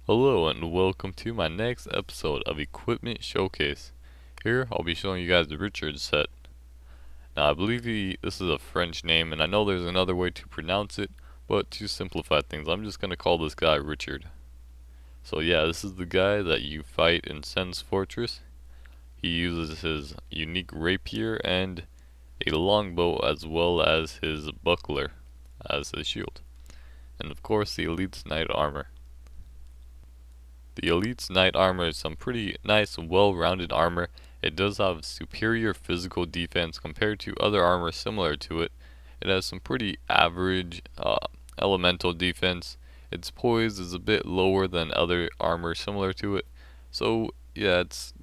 Hello and welcome to my next episode of Equipment Showcase. Here I'll be showing you guys the Richard set. Now I believe this is a French name and I know there's another way to pronounce it, but to simplify things I'm just going to call this guy Richard. So yeah, this is the guy that you fight in Sen's Fortress. He uses his unique rapier and a longbow as well as his buckler as his shield. And of course the Elite's Knight armor. The Elite's Knight armor is some pretty nice, well-rounded armor. It does have superior physical defense compared to other armor similar to it. It has some pretty average elemental defense. Its poise is a bit lower than other armor similar to it. So yeah, its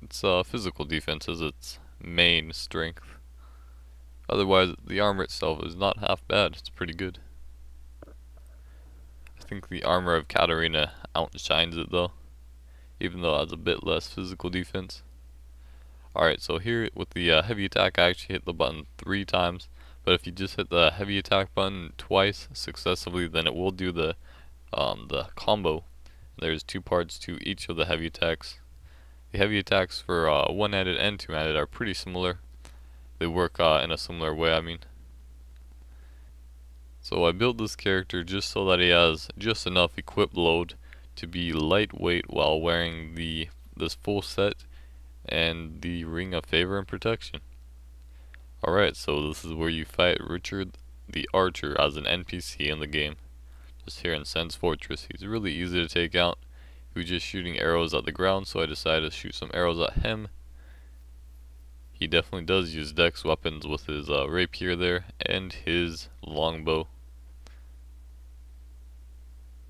physical defense is its main strength. Otherwise, the armor itself is not half bad. It's pretty good. I think the armor of Katarina outshines it though, even though it has a bit less physical defense. Alright, so here with the heavy attack, I actually hit the button 3 times, but if you just hit the heavy attack button twice successively, then it will do the combo. There's 2 parts to each of the heavy attacks. The heavy attacks for one-handed and two-handed are pretty similar. They work in a similar way, I mean. So I built this character just so that he has just enough equip load to be lightweight while wearing this full set and the Ring of Favor and Protection. Alright, so this is where you fight Ricard the Archer as an NPC in the game. Just here in Sen's Fortress. He's really easy to take out. He was just shooting arrows at the ground, so I decided to shoot some arrows at him. He definitely does use dex weapons with his rapier there and his longbow.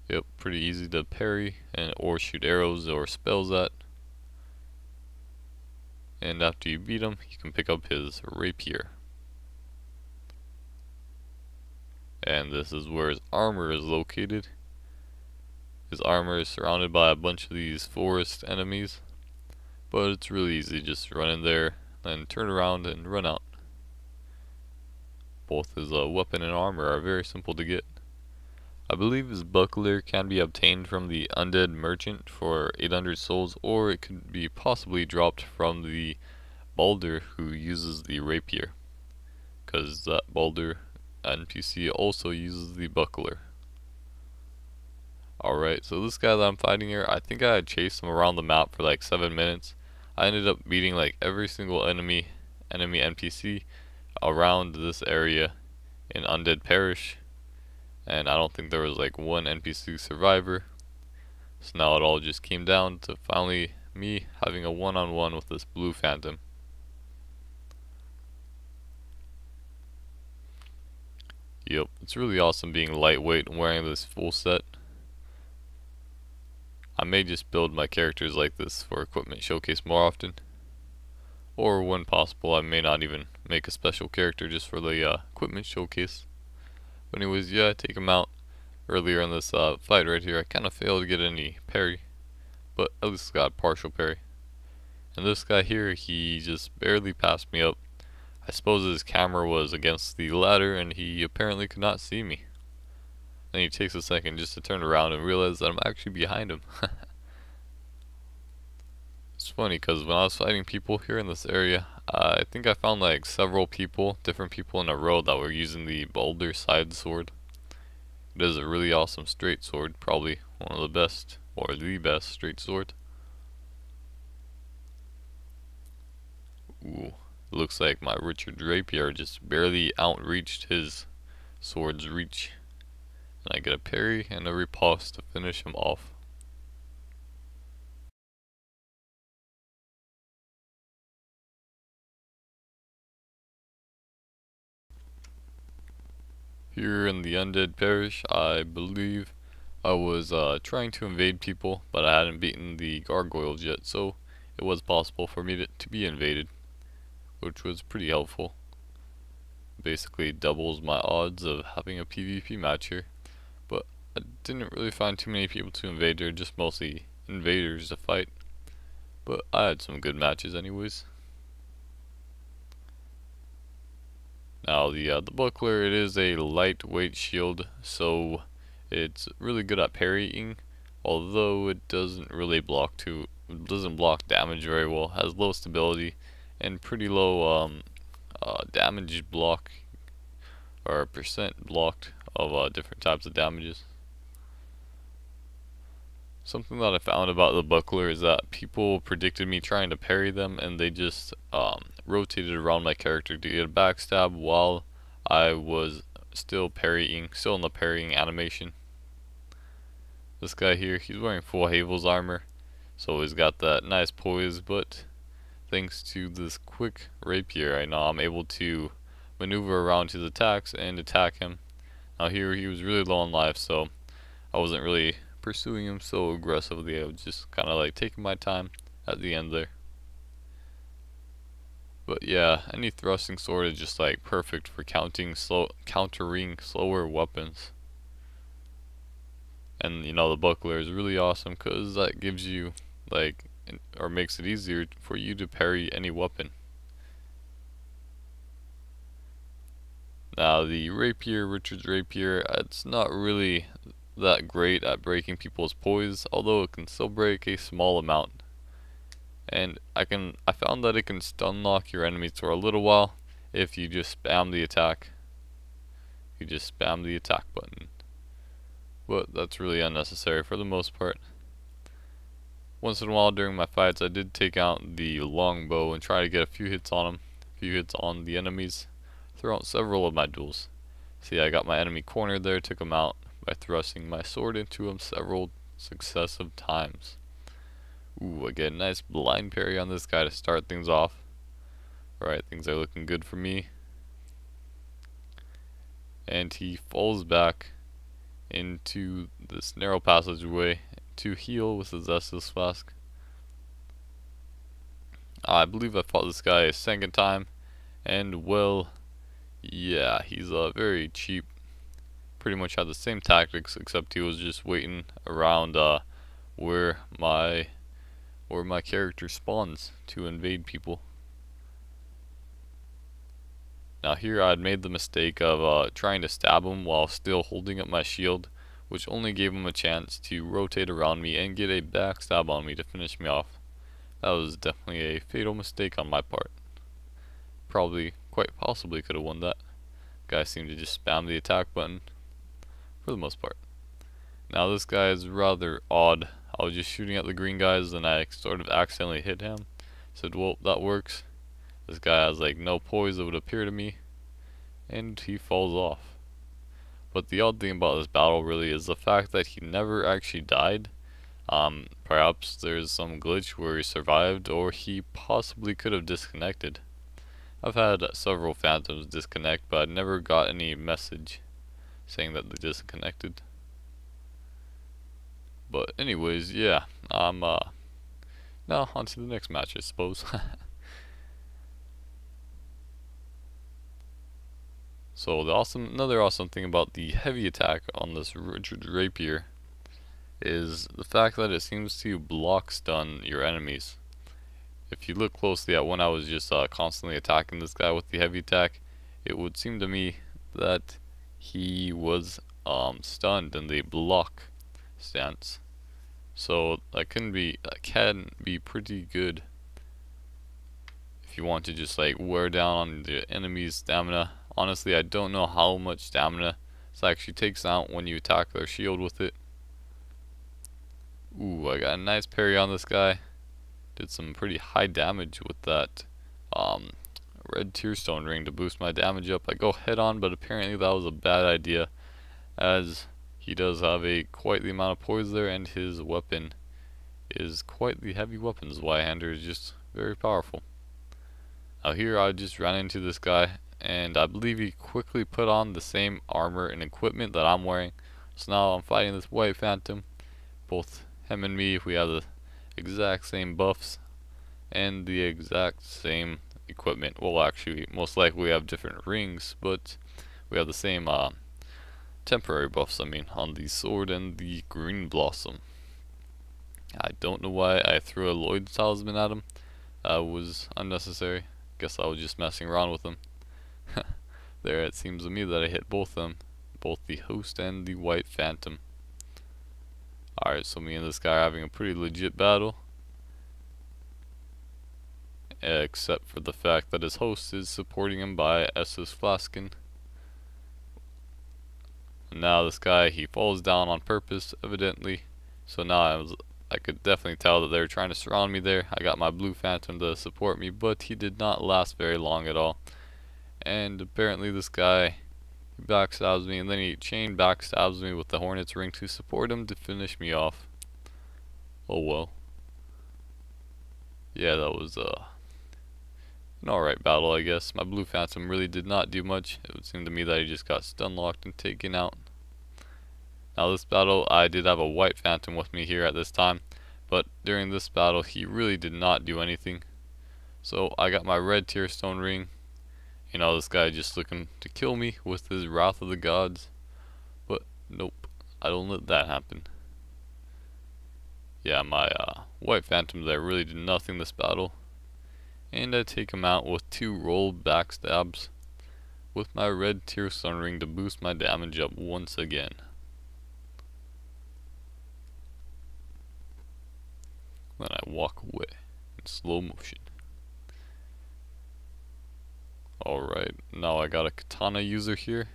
Yep, pretty easy to parry or shoot arrows or spells at. And after you beat him, you can pick up his rapier. And this is where his armor is located. His armor is surrounded by a bunch of these forest enemies, but it's really easy, just run in there, then turn around and run out. Both his weapon and armor are very simple to get. I believe his buckler can be obtained from the Undead Merchant for 800 souls, or it could be possibly dropped from the Balder who uses the rapier, because that Balder NPC also uses the buckler. Alright, so this guy that I'm fighting here, I think I had chased him around the map for like 7 minutes. I ended up beating like every single enemy NPC around this area in Undead Parish. And I don't think there was like one NPC survivor. So now it all just came down to finally me having a one-on-one with this blue phantom. Yep, it's really awesome being lightweight and wearing this full set. I may just build my characters like this for Equipment Showcase more often. Or when possible, I may not even make a special character just for the Equipment Showcase. But anyways, yeah, I take him out. Earlier in this fight right here, I kind of failed to get any parry, but at least got partial parry. And this guy here, he just barely passed me up. I suppose his camera was against the ladder and he apparently could not see me. Then he takes a second just to turn around and realize that I'm actually behind him. It's funny because when I was fighting people here in this area, I think I found like several people, different people in a row that were using the Balder side sword. It is a really awesome straight sword, probably one of the best, or the best straight sword. Ooh, looks like my Richard rapier just barely outreached his sword's reach. And I get a parry and a riposte to finish him off. Here in the Undead Parish, I believe I was trying to invade people, but I hadn't beaten the gargoyles yet, so it was possible for me to be invaded, which was pretty helpful. Basically doubles my odds of having a PvP match here, but I didn't really find too many people to invade. They're just mostly invaders to fight, but I had some good matches anyways. Now the buckler, it is a lightweight shield, so it's really good at parrying although it doesn't really doesn't block damage very well. Has low stability and pretty low damage block, or percent blocked of different types of damages. Something that I found about the buckler is that people predicted me trying to parry them, and they just rotated around my character to get a backstab while I was still in the parrying animation. This guy here, he's wearing full Havel's armor, so he's got that nice poise, but thanks to this quick rapier right now, I'm able to maneuver around his attacks and attack him. Now here he was really low on life, so I wasn't really pursuing him so aggressively. I was just kind of like taking my time at the end there. But yeah, any thrusting sword is just like perfect for countering slower weapons. And you know, the buckler is really awesome because that gives you like, or makes it easier for you to parry any weapon. Now the rapier, Richard's rapier, it's not really that great at breaking people's poise, although it can still break a small amount. And I found that it can stun lock your enemies for a little while if you just spam the attack. You just spam the attack button. But that's really unnecessary for the most part. Once in a while during my fights, I did take out the longbow and try to get a few hits on them, a few hits on the enemies throughout several of my duels. See, I got my enemy cornered there, took him out by thrusting my sword into him several successive times. Ooh, I get a nice blind parry on this guy to start things off. Alright, things are looking good for me. And he falls back into this narrow passageway to heal with his Estus flask. I believe I fought this guy a second time, and well, yeah, he's very cheap. Pretty much had the same tactics, except he was just waiting around where my character spawns to invade people. Now here I'd made the mistake of trying to stab him while still holding up my shield, which only gave him a chance to rotate around me and get a backstab on me to finish me off. That was definitely a fatal mistake on my part. Probably, quite possibly could have won that. Guy seemed to just spam the attack button for the most part. Now this guy is rather odd. I was just shooting at the green guys and I sort of accidentally hit him. Said, well, that works. This guy has like no poise, it would appear to me, and he falls off. But the odd thing about this battle really is the fact that he never actually died. Perhaps there's some glitch where he survived, or he possibly could have disconnected. I've had several phantoms disconnect, but I never got any message saying that they disconnected. But anyways, yeah, now on to the next match, I suppose. So another awesome thing about the heavy attack on this Richard rapier is the fact that it seems to block stun your enemies. If you look closely at when I was just constantly attacking this guy with the heavy attack, it would seem to me that he was stunned in the block stance. So that can be pretty good if you want to just like wear down on the enemy's stamina. Honestly, I don't know how much stamina this actually takes out when you attack their shield with it. Ooh, I got a nice parry on this guy. Did some pretty high damage with that red tearstone ring to boost my damage up. I go head on, but apparently that was a bad idea, as he does have quite the amount of poise there, and his weapon is quite the heavy weapon. His Y-hander is just very powerful. Now here I just ran into this guy, and I believe he quickly put on the same armor and equipment that I'm wearing. So now I'm fighting this white phantom. Both him and me, we have the exact same buffs and the exact same equipment. Well, actually, most likely we have different rings, but we have the same temporary buffs, I mean, on the sword and the green blossom. I don't know why I threw a Lloyd's talisman at him. That was unnecessary. Guess I was just messing around with him. There, it seems to me that I hit both them, both the host and the white phantom. Alright, so me and this guy are having a pretty legit battle. Except for the fact that his host is supporting him by SS Flaskin. Now this guy, he falls down on purpose, evidently. So now I could definitely tell that they were trying to surround me there. I got my blue phantom to support me, but he did not last very long at all. And apparently this guy, he backstabs me, and then he chain backstabs me with the hornet's ring to support him to finish me off. Oh well. Yeah, that was an alright battle, I guess. My blue phantom really did not do much. It would seem to me that he just got stun locked and taken out. Now this battle, I did have a white phantom with me here at this time, but during this battle he really did not do anything. So I got my red tier stone ring. You know, this guy just looking to kill me with his Wrath of the Gods. But nope, I don't let that happen. Yeah, my white phantom there really did nothing this battle. And I take him out with 2 rolled backstabs with my red tier stone ring to boost my damage up once again. Then I walk away in slow motion. Alright, now I got a katana user here,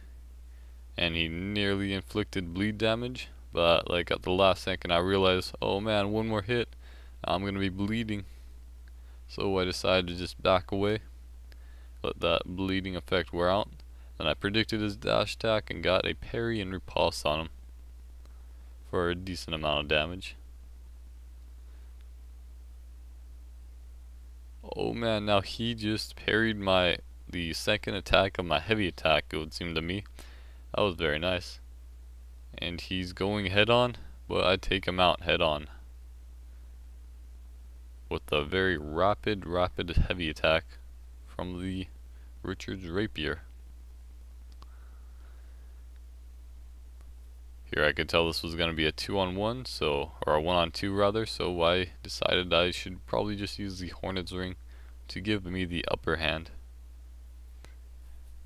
and he nearly inflicted bleed damage, but like at the last second I realized, oh man, one more hit, I'm gonna be bleeding. So I decided to just back away, let that bleeding effect wear out. Then I predicted his dash attack and got a parry and riposte on him for a decent amount of damage. Oh man, now he just parried the second attack of my heavy attack, it would seem to me. That was very nice. And he's going head on, but I take him out head on with a very rapid heavy attack from the Ricard's rapier. Here I could tell this was going to be a 2-on-1, or a 1-on-2 rather, so I decided I should probably just use the Hornet's Ring to give me the upper hand.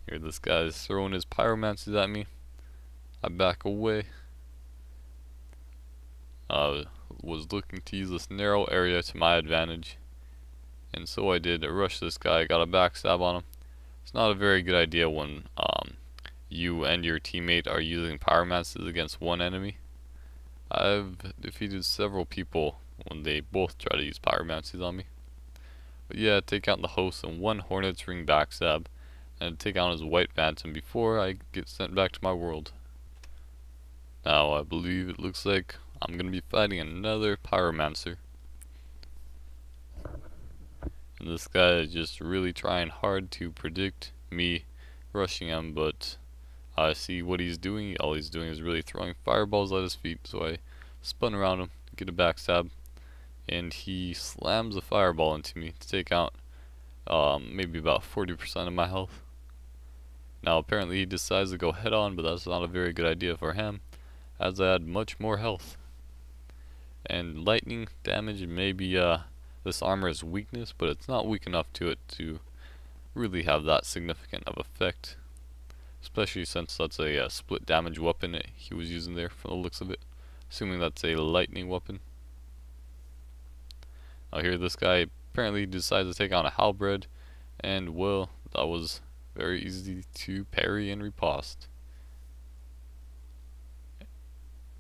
Here this guy is throwing his pyromancies at me. I back away. Was looking to use this narrow area to my advantage, and so I did. I rushed this guy, got a backstab on him. It's not a very good idea when you and your teammate are using pyromancies against one enemy. I've defeated several people when they both try to use pyromancies on me. But yeah, take out the host and 1 Hornet's Ring backstab, and take out his white phantom before I get sent back to my world. Now I believe it looks like I'm gonna be fighting another pyromancer. And this guy is just really trying hard to predict me rushing him, but I see what he's doing. All he's doing is really throwing fireballs at his feet, so I spun around him to get a backstab, and he slams a fireball into me to take out maybe about 40% of my health. Now apparently he decides to go head on, but that's not a very good idea for him, as I had much more health. And lightning damage may be this armor's weakness, but it's not weak enough to it to really have that significant of effect. Especially since that's a split damage weapon he was using there from the looks of it. Assuming that's a lightning weapon. Now here this guy apparently decides to take on a halberd, and well, that was very easy to parry and riposte.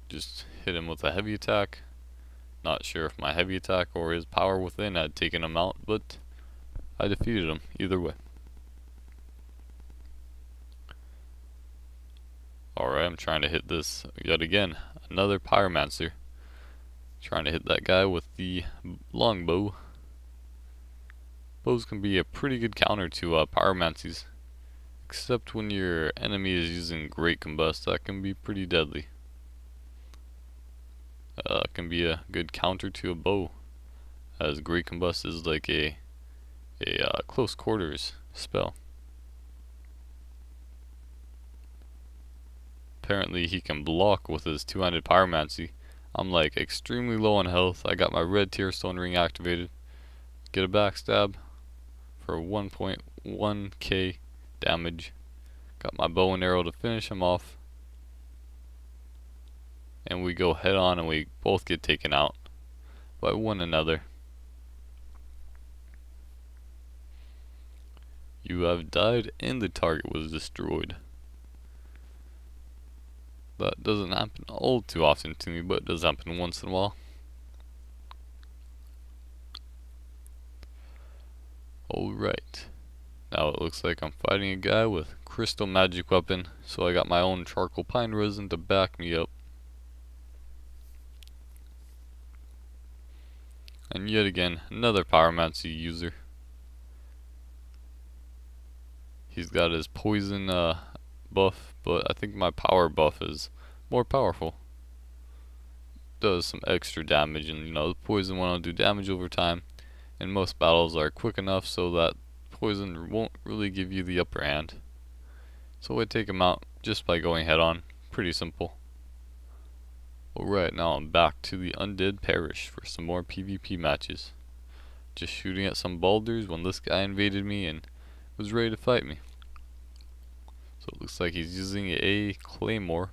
Just hit him with a heavy attack. Not sure if my heavy attack or his power within had taken him out, but I defeated him either way. Alright, I'm trying to hit this yet again. Another pyromancer. Trying to hit that guy with the longbow. Bows can be a pretty good counter to pyromancies. Except when your enemy is using great combust, that can be pretty deadly. Can be a good counter to a bow, as great combust is like a close quarters spell. Apparently he can block with his 2-handed pyromancy. I'm like extremely low on health. I got my red tier stone ring activated. Get a backstab for 1.1k damage. Got my bow and arrow to finish him off. and we go head on and we both get taken out by one another. You have died and the target was destroyed. That doesn't happen all too often to me, but it does happen once in a while. Alright. Now it looks like I'm fighting a guy with crystal magic weapon, so I got my own charcoal pine resin to back me up. And yet again, another pyromancy user. He's got his poison buff, but I think my power buff is more powerful. Does some extra damage, and you know, the poison one will do damage over time, and most battles are quick enough so that poison won't really give you the upper hand. So I take him out just by going head on. Pretty simple. Alright, now I'm back to the Undead Parish for some more PvP matches. Just shooting at some boulders when this guy invaded me and was ready to fight me. So it looks like he's using a claymore.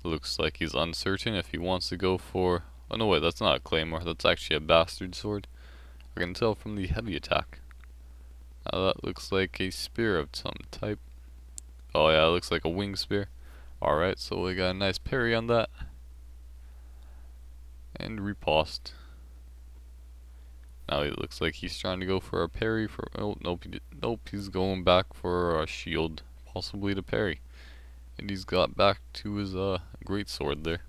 Looks like he's uncertain if he wants to go for... Oh no, wait, that's not a claymore, that's actually a bastard sword. I can tell from the heavy attack. Now that looks like a spear of some type. Oh yeah, it looks like a wing spear. Alright, so we got a nice parry on that. And riposte. Now it looks like he's trying to go for a parry for... Oh, nope, nope, he's going back for a shield, possibly to parry. And he's got back to his great sword there.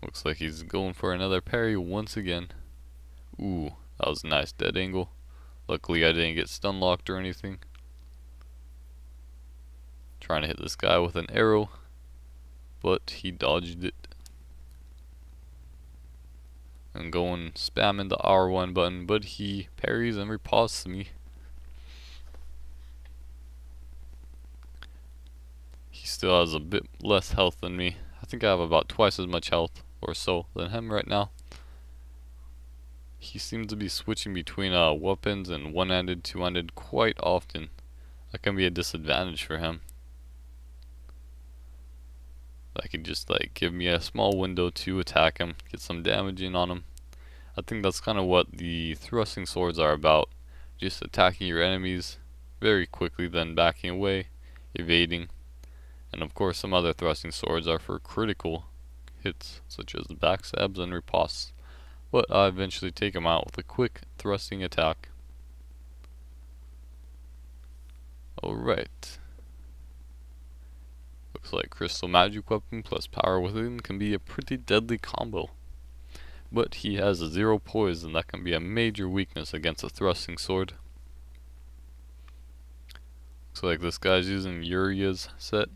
Looks like he's going for another parry once again. Ooh, that was a nice dead angle. Luckily I didn't get stun locked or anything. Trying to hit this guy with an arrow, but he dodged it. And going spamming the R1 button, but he parries and ripostes me. He still has a bit less health than me. I think I have about twice as much health or so than him right now. He seems to be switching between weapons and one-handed, two-handed quite often. That can be a disadvantage for him. That could just like give me a small window to attack him, get some damage in on him. I think that's kind of what the thrusting swords are about. Just attacking your enemies very quickly, then backing away, evading. And of course some other thrusting swords are for critical hits, such as backstabs and ripostes. But I eventually take him out with a quick thrusting attack. Alright. Looks like crystal magic weapon plus power within can be a pretty deadly combo. But he has a 0 poison, that can be a major weakness against a thrusting sword. Looks like this guy's using Uria's set.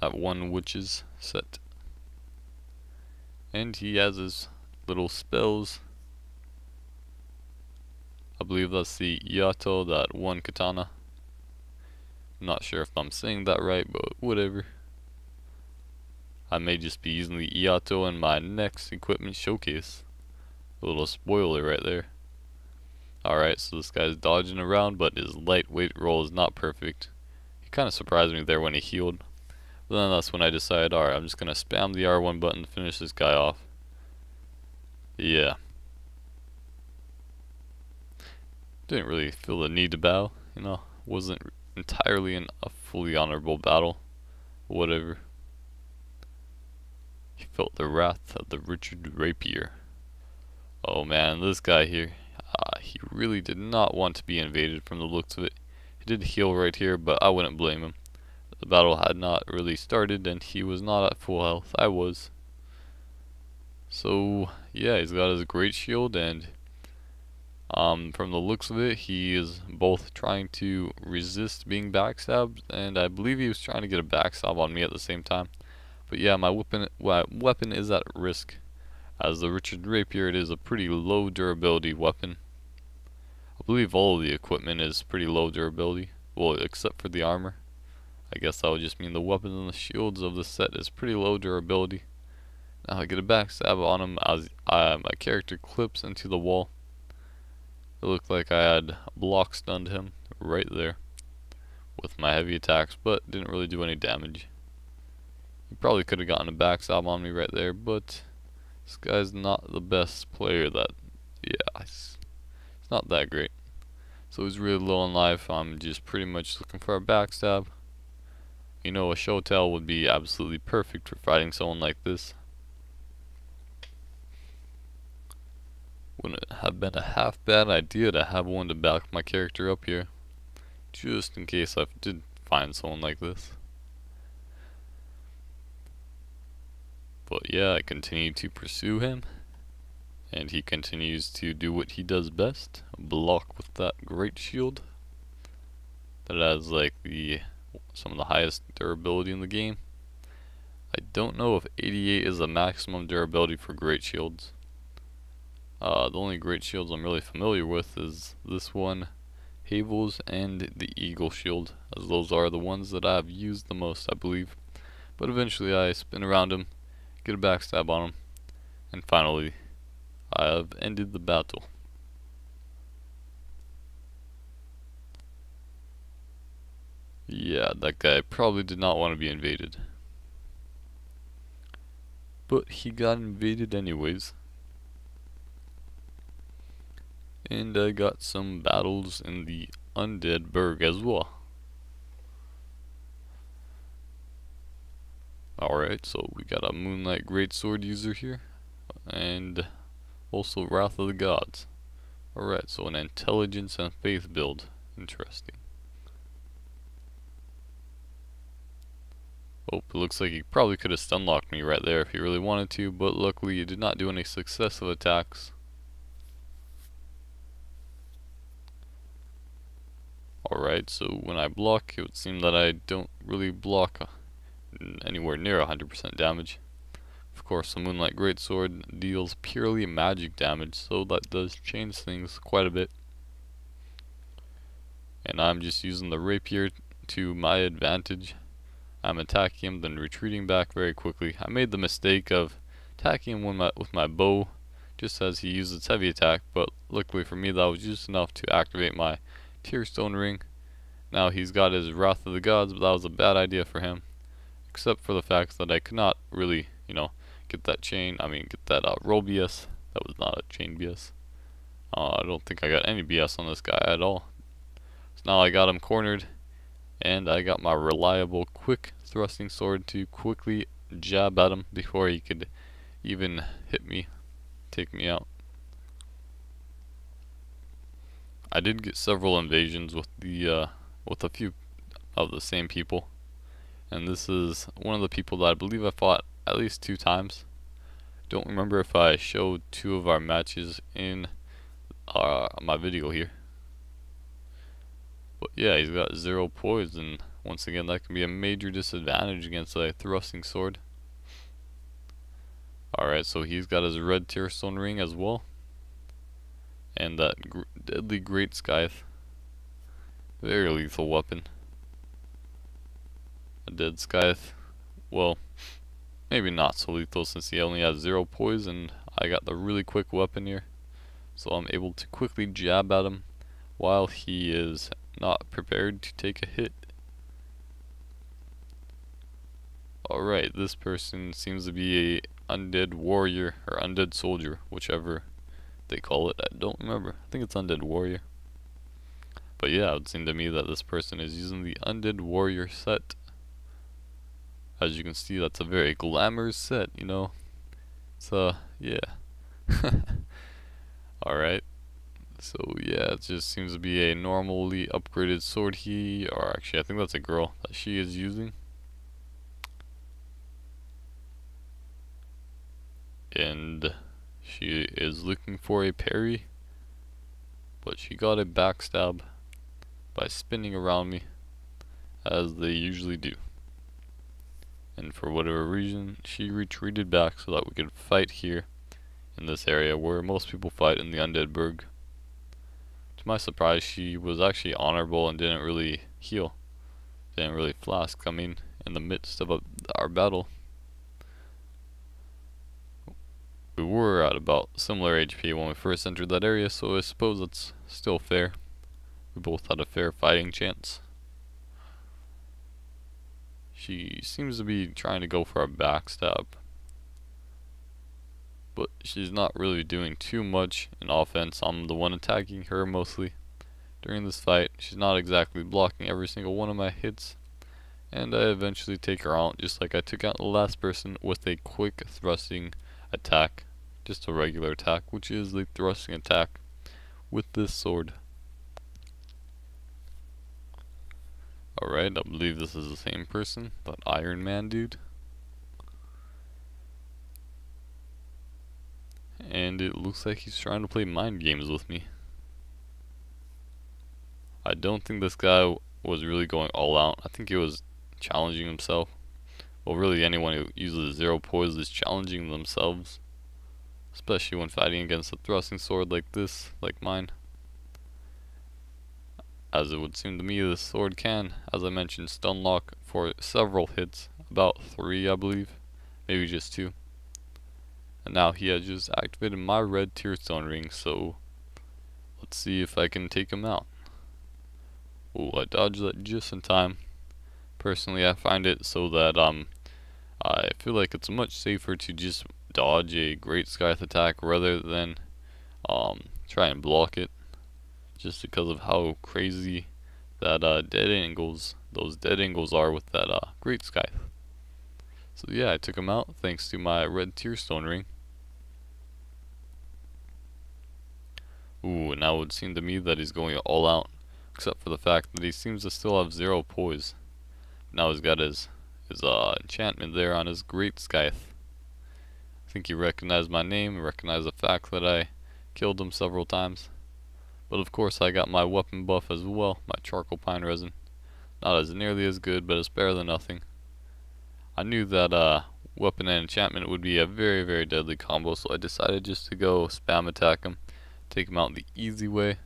That one witch's set. And he has his little spells. I believe that's the Iato, that one katana. Not sure if I'm saying that right, but whatever. I may just be using the Iato in my next equipment showcase. A little spoiler right there. Alright, so this guy's dodging around, but his lightweight roll is not perfect. He kind of surprised me there when he healed. But then that's when I decided, alright, I'm just going to spam the R1 button to finish this guy off. Yeah. Didn't really feel the need to bow, you know. Wasn't entirely in a fully honorable battle. Whatever. He felt the wrath of the Ricard rapier. Oh man, this guy here, he really did not want to be invaded from the looks of it. He did heal right here, but I wouldn't blame him. The battle had not really started and he was not at full health. I was. So yeah, he's got his great shield, and from the looks of it, he is both trying to resist being backstabbed, and I believe he was trying to get a backstab on me at the same time. But yeah, my weapon is at risk. As the Ricard rapier, it is a pretty low durability weapon. I believe all of the equipment is pretty low durability, well, except for the armor. I guess that would just mean the weapons and the shields of the set is pretty low durability. Now I get a backstab on him as my character clips into the wall. It looked like I had block stunned him right there with my heavy attacks, but didn't really do any damage. He probably could have gotten a backstab on me right there, but this guy's not the best player that, yeah, it's not that great. So he's really low on life. I'm just pretty much looking for a backstab. You know, a show tell would be absolutely perfect for fighting someone like this. Wouldn't it have been a half bad idea to have one to back my character up here, just in case I did find someone like this. But yeah, I continue to pursue him, and he continues to do what he does best, block with that great shield that has like some of the highest durability in the game. I don't know if 88 is the maximum durability for great shields. The only great shields I'm really familiar with is this one, Havel's, and the Eagle shield, as those are the ones that I've used the most, I believe. But eventually I spin around him, get a backstab on him, and finally I have ended the battle. Yeah, that guy probably did not want to be invaded. But he got invaded anyways. And I got some battles in the Undead Burg as well. Alright, so we got a Moonlight Greatsword user here, and also Wrath of the Gods. Alright, so an intelligence and faith build. Interesting. Oh, it looks like he probably could have stun locked me right there if he really wanted to, but luckily he did not do any successive attacks. Alright, so when I block, it would seem that I don't really block anywhere near 100% damage. Of course, the Moonlight Greatsword deals purely magic damage, so that does change things quite a bit. And I'm just using the rapier to my advantage. I'm attacking him, then retreating back very quickly. I made the mistake of attacking him with my bow, just as he used its heavy attack, but luckily for me that was just enough to activate my Tearstone Ring. Now he's got his Wrath of the Gods, but that was a bad idea for him. Except for the fact that I could not really, get that roll BS. That was not a chain BS. I don't think I got any BS on this guy at all. So now I got him cornered, and I got my reliable quick thrusting sword to quickly jab at him before he could even hit me, take me out. I did get several invasions with a few of the same people, and this is one of the people that I believe I fought at least 2 times. Don't remember if I showed 2 of our matches in my video here, but yeah, he's got 0 poison. Once again, that can be a major disadvantage against a thrusting sword. Alright, so he's got his red Tearstone Ring as well, and that deadly Great Scythe. Very lethal weapon. A dead Scythe, well, maybe not so lethal since he only has 0 poison. I got the really quick weapon here, so I'm able to quickly jab at him while he is not prepared to take a hit. Alright, this person seems to be a undead warrior or undead soldier, whichever they call it. I don't remember. I think it's undead warrior. But yeah, it would seem to me that this person is using the Undead Warrior set. As you can see, that's a very glamorous set, It's yeah. Alright. So yeah, it just seems to be a normally upgraded sword or actually I think that's a girl that she is using. And she is looking for a parry, but she got a backstab by spinning around me, as they usually do. And for whatever reason, she retreated back so that we could fight here in this area where most people fight in the Undead Burg. To my surprise, she was actually honorable and didn't really heal. Didn't really flask, in the midst of our battle. We were at about similar HP when we first entered that area, so I suppose it's still fair. We both had a fair fighting chance. She seems to be trying to go for a backstab, but she's not really doing too much in offense. I'm the one attacking her mostly during this fight. She's not exactly blocking every single one of my hits, and I eventually take her out just like I took out the last person with a quick thrusting attack. Just a regular attack, which is the thrusting attack with this sword. Alright, I believe this is the same person, that Iron Man dude. And it looks like he's trying to play mind games with me. I don't think this guy was really going all out. I think he was challenging himself. Well, really anyone who uses zero poise is challenging themselves. Especially when fighting against a thrusting sword like this, like mine. As it would seem to me, this sword can, as I mentioned, stun lock for several hits. About 3, I believe. Maybe just 2. And now he has just activated my red tearstone ring, so let's see if I can take him out. Oh, I dodged that just in time. Personally, I find it so that I feel like it's much safer to just dodge a great scythe attack rather than try and block it, just because of how crazy that those dead angles are with that great scythe. So yeah, I took him out thanks to my red tearstone ring. Ooh, now it would seem to me that he's going all out, except for the fact that he seems to still have zero poise. Now he's got his enchantment there on his great scythe. I think he recognized my name, recognized the fact that I killed him several times. But of course I got my weapon buff as well, my charcoal pine resin. Not as nearly as good, but it's better than nothing. I knew that weapon and enchantment would be a very, very deadly combo, so I decided just to go spam attack him, take him out the easy way,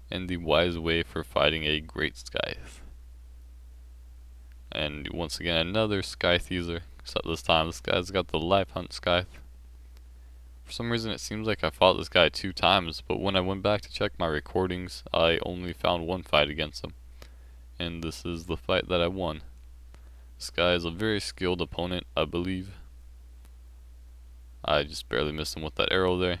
and the wise way for fighting a great scythe. And once again, another scythe user, except this time this guy's got the life hunt scythe. For some reason it seems like I fought this guy 2 times, but when I went back to check my recordings, I only found 1 fight against him. And this is the fight that I won. This guy is a very skilled opponent, I believe. I just barely missed him with that arrow there.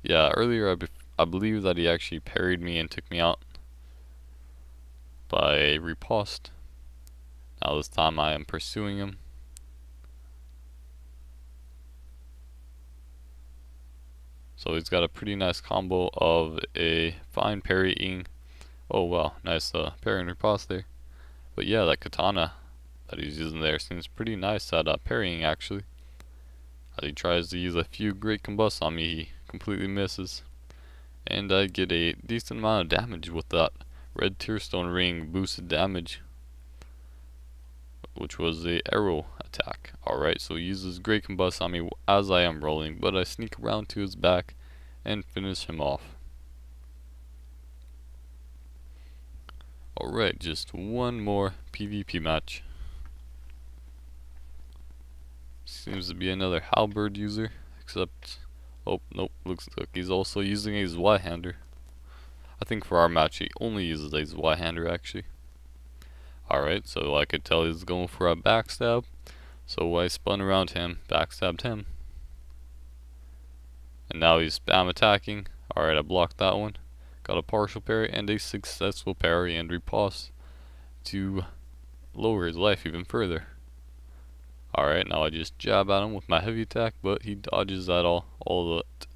Yeah, earlier I believe that he actually parried me and took me out by a riposte. Now this time I am pursuing him. So he's got a pretty nice combo of a fine parrying. Oh wow, nice parry and riposte there. But yeah, that katana that he's using there seems pretty nice at parrying actually. As he tries to use a few great combusts on me, he completely misses. And I get a decent amount of damage with that red tearstone ring boosted damage, which was a arrow attack. Alright, so he uses great combust on me as I am rolling, but I sneak around to his back and finish him off. Alright, just one more PvP match. Seems to be another halberd user, except, oh nope, looks like he's also using a Zweihander. I think for our match he only uses a Zweihander actually. Alright, so I could tell he's going for a backstab, so I spun around him, backstabbed him. And now he's spam attacking. Alright, I blocked that one. Got a partial parry and a successful parry and riposte to lower his life even further. Alright, now I just jab at him with my heavy attack, but he dodges that all of it.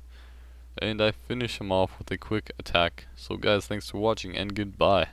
And I finish him off with a quick attack. So guys, thanks for watching and goodbye.